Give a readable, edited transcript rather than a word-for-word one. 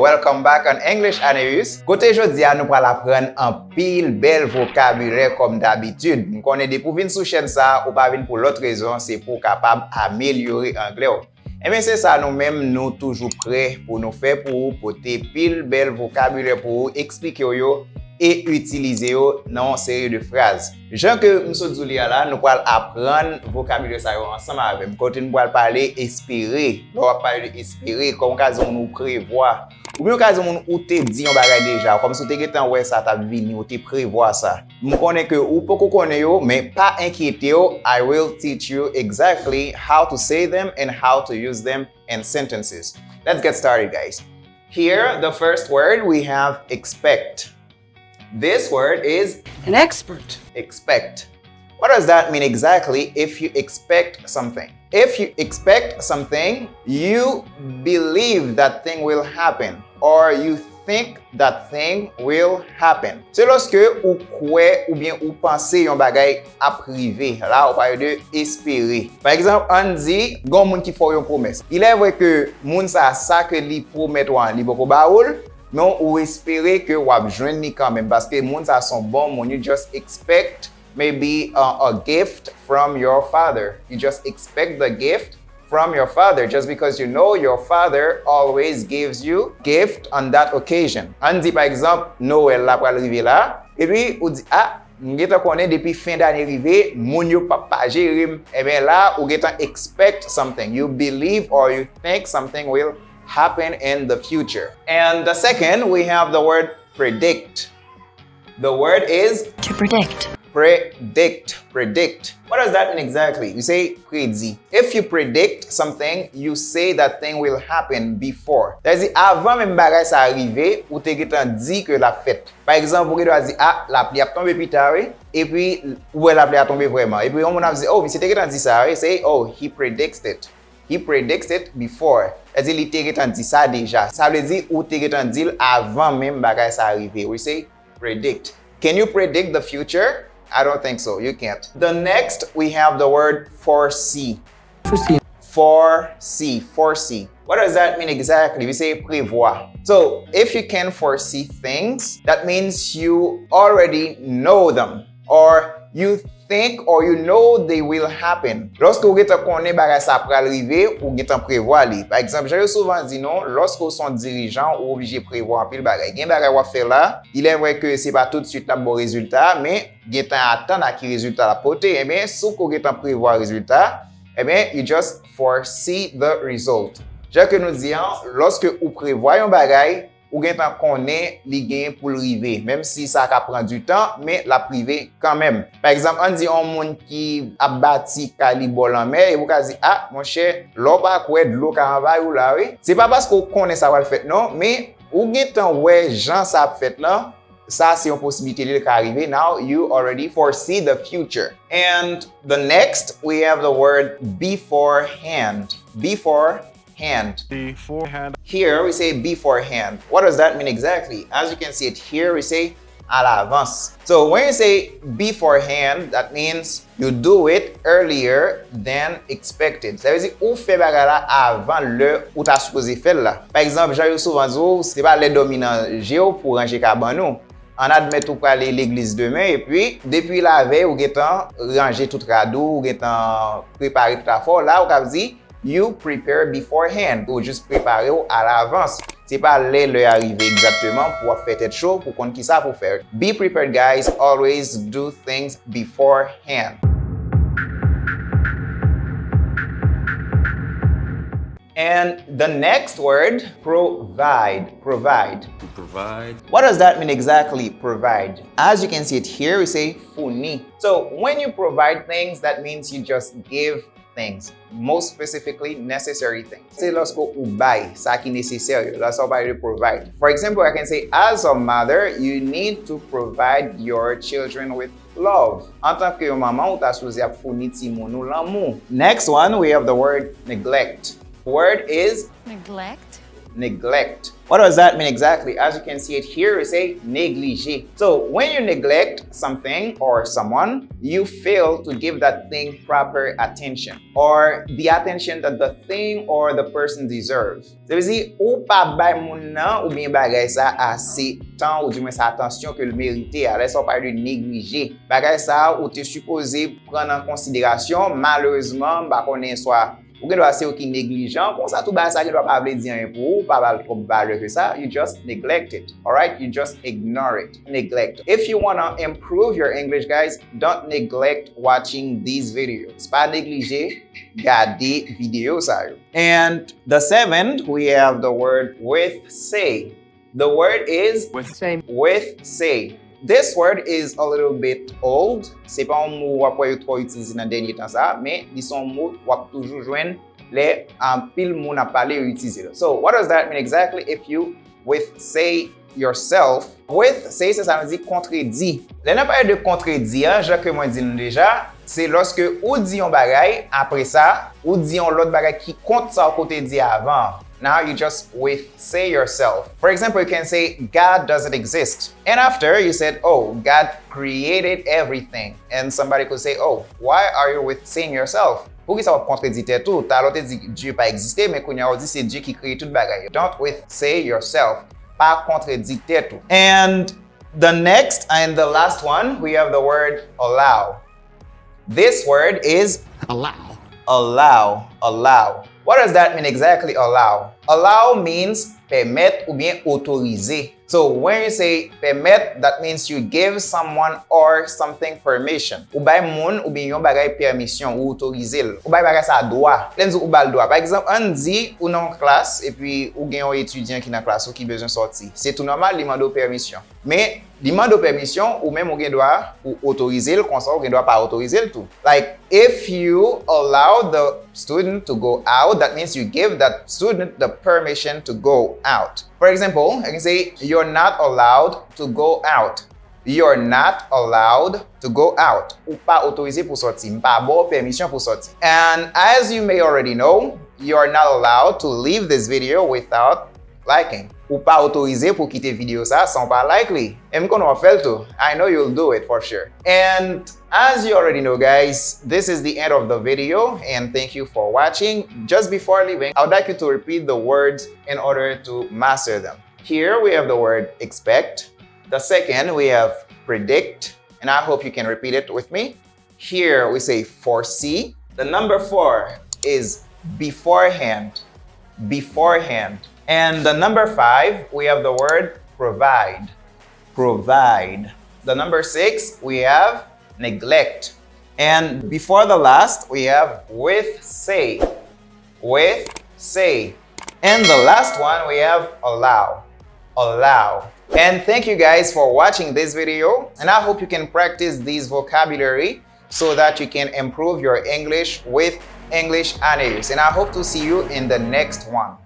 welcome back on English Anayus. Côté jodi nous allons apprendre un pile bel vocabulaire comme d'habitude. Nous connaissons pour venir sur chaîne ça ou pas venir pour l'autre raison, c'est pour capable améliorer anglais. Et bien c'est ça nous-mêmes nous toujours prêts pour nous faire pour porter pile bel vocabulaire pour expliquer yo et utiliser dans une série de phrases. Jean que nous sommes là, nous allons apprendre le vocabulaire ça ensemble avec. Quand nous allons parler espérer, nous allons parler espérer comme occasion nous prévoir. Ou bien occasion ou te dit on bagay déjà comme si tu étais en ouais ça t'a venu ou te prévoir ça. Nous connais que ou pas connais yo mais pas inquiété yo, I will teach you exactly how to say them and how to use them in sentences. Let's get started guys. Here the first word we have expect. This word is an expert. Expect. What does that mean exactly if you expect something? If you expect something, you believe that thing will happen or you think that thing will happen. C'est lorsque ou croit ou bien ou pensez yon bagay a privé. Là, on parle de espérer. Par exemple, on dit, gon moun ki fò yon promesse. Il est vrai que moun sa que li promet wan li boko baoul, mais ou espérer que wap jwenn ni quand même parce que moun sa son bon moun, you just expect maybe a gift from your father. You just expect the gift from your father just because you know your father always gives you gift on that occasion. On dit par exemple Noël la pral rive là et puis ou dit ah m'geta connaît depuis fin d'année rive moun yo papa jérim et bien là ou geta expect something. You believe or you think something will happen in the future. And the second we have the word predict. The word is To predict. Predict. What does that mean exactly? You say prédit. If you predict something, you say that thing will happen before. C'est-à-dire avant même bagay ça arriver, ou te getan dit que la fête. Par exemple, vous doit dire ah la pluie a tombé plus tard et puis où la pluie a tombé vraiment. Et puis on a dit oh mais c'était getan dit ça, et say oh he predicts it. He predicts it before. C'est-à-dire il te getan dit ça déjà. Ça veut dire ou te getan dit avant même bagay ça arriver. We say predict. Can you predict the future? I don't think so. You can't. The next, we have the word foresee. Foresee. What does that mean exactly? We say prévoir. So, if you can foresee things, that means you already know them or you think or you know they will happen. Lorsque vous connaissez bagay ça pral arriver, ou getan prévoir li. Par exemple, j'ai souvent dit non, lorsque vous sont dirigeant ou obligé prévoir un pile bagay. Gen bagay wa faire là, il est vrai que c'est pas tout de suite un bon résultat, mais getan attendre à qui résultat la porter. Eh bien, si vous getan prévoir résultat, eh bien, you just foresee the result. J'ai que nous disons, lorsque vous prévoyez un bagay, ou gen tan connaît li gen pour river même si ça ka prend du temps mais la privé quand même. Par exemple, on dit un monde qui a bâti calibol en mer et vous ka dit ah mon cher, l'eau pas quoi de l'eau ka envahir ou là oui. C'est pas parce qu'on connaît ça va le faire non, mais ou gen tan ouais Jean ça fait là, ça c'est une possibilité de arriver. Now you already foresee the future. And the next we have the word beforehand. Beforehand. Here we say beforehand. What does that mean exactly? As you can see it here, we say à l'avance. So when you say beforehand, that means you do it earlier than expected. Ça veut dire ou fait bagala avant le ou t'as supposé faire là. Par exemple, j'ai souvent dit c'est pas les dominants géo pour ranger cabanon. On admet ou aller l'église demain et puis depuis la veille ou getan ranger tout cadeau, ou getan préparer tout affaire là ou ka dit you prepare beforehand, ou juste préparer à l'avance. C'est pas le arriver exactement pour faire tête chaud pour qu'on qui ça pour faire. Be prepared guys, always do things beforehand. And the next word, provide. To provide. What does that mean exactly, provide? As you can see it here, we say fournir. So when you provide things, that means you just give things, most specifically necessary things. C'est lorsque ou buy, ça qui est nécessaire, that's how I provide. For example, I can say, as a mother, you need to provide your children with love. En tant que maman, ou t'as supposé fournir ti moun ou l'amour. Next one, we have the word neglect. Word is Neglect. neglect. What does that mean exactly? As you can see it here, we say négliger. So when you neglect something or someone, you fail to give that thing proper attention or the attention that the thing or the person deserves. Ça veut dire ou pas bay moun nan ou bien bagay sa assez temps ou du moins sa attention que le mérité. Alors ça on parle de négliger. Bagay sa ou t'es supposé prendre en considération, malheureusement, bah qu'on soit ou gen do ase ou ki négligent, kon sa tout ba sa ki do pa vle di an pou ou, pa val trop valeur que ça, you just neglect it. Alright? You just ignore it. Neglect. If you want to improve your English, guys, don't neglect watching these videos. Pas négliger gade vidéo sa yo. And the seventh, we have the word with say. The word is With say. With say. This word is a little bit old. C'est pas un mot wap yo trop utilisé dans dernier temps ça, mais ils sont mots wap toujours joindre les pile moun a parlé ou utiliser. So, what does that mean exactly? If you with say yourself, with say ça veut dire contredit. Là n'a pas de contredit, hein, Jacques moi dit déjà, c'est lorsque ou dit un bagay après ça, ou dit un l'autre bagay qui compte ça au côté dit avant. Now you just with say yourself. For example, you can say, God doesn't exist. And after you said, oh, God created everything. And somebody could say, oh, why are you with saying yourself? Pour qui ça va contredire tout? T'as l'autre dit Dieu pas existé, mais qu'on a dit c'est Dieu qui crée tout bagaille. Don't with say yourself. Pas contredire tout. And the next and the last one, we have the word allow. This word is Allow. allow, allow. What does that mean exactly, allow? Allow means permettre ou bien autoriser. So when you say permettre, that means you give someone or something permission. Ou bay moun ou bien yon bagay permission ou autoriser. Ou bay bagay sa droit. Lenz ou bal droit. Par exemple, on dit ou nan classe et puis ou gen yon étudiant qui nan classe ou qui besoin sortir. C'est tout normal, li mando permission. Mais li mando permission ou même ou gen droit ou autoriser le comme ça ou gen droit pas autoriser le tout. Like if you allow the student to go out, that means you give that student the permission to go out. For example, I can say, you're not allowed to go out. You're not allowed to go out. Ou pas autorisé pour sortir. Pas bon permission pour sortir. And as you may already know, you're not allowed to leave this video without liking. Ou pas autorisé pour quitter vidéo ça sans pas liker. Et m'kon on fait tout. I know you'll do it for sure. And as you already know, guys, this is the end of the video and thank you for watching. Just before leaving, I would like you to repeat the words in order to master them. Here we have the word expect. The second, we have predict, and I hope you can repeat it with me. Here we say foresee. The number 4 is beforehand, beforehand. And the number 5, we have the word provide, provide. The number 6, we have neglect. And before the last, we have with say, with say. And the last one, we have allow, allow. And thank you guys for watching this video. And I hope you can practice these vocabulary so that you can improve your English with English Anayers. And I hope to see you in the next one.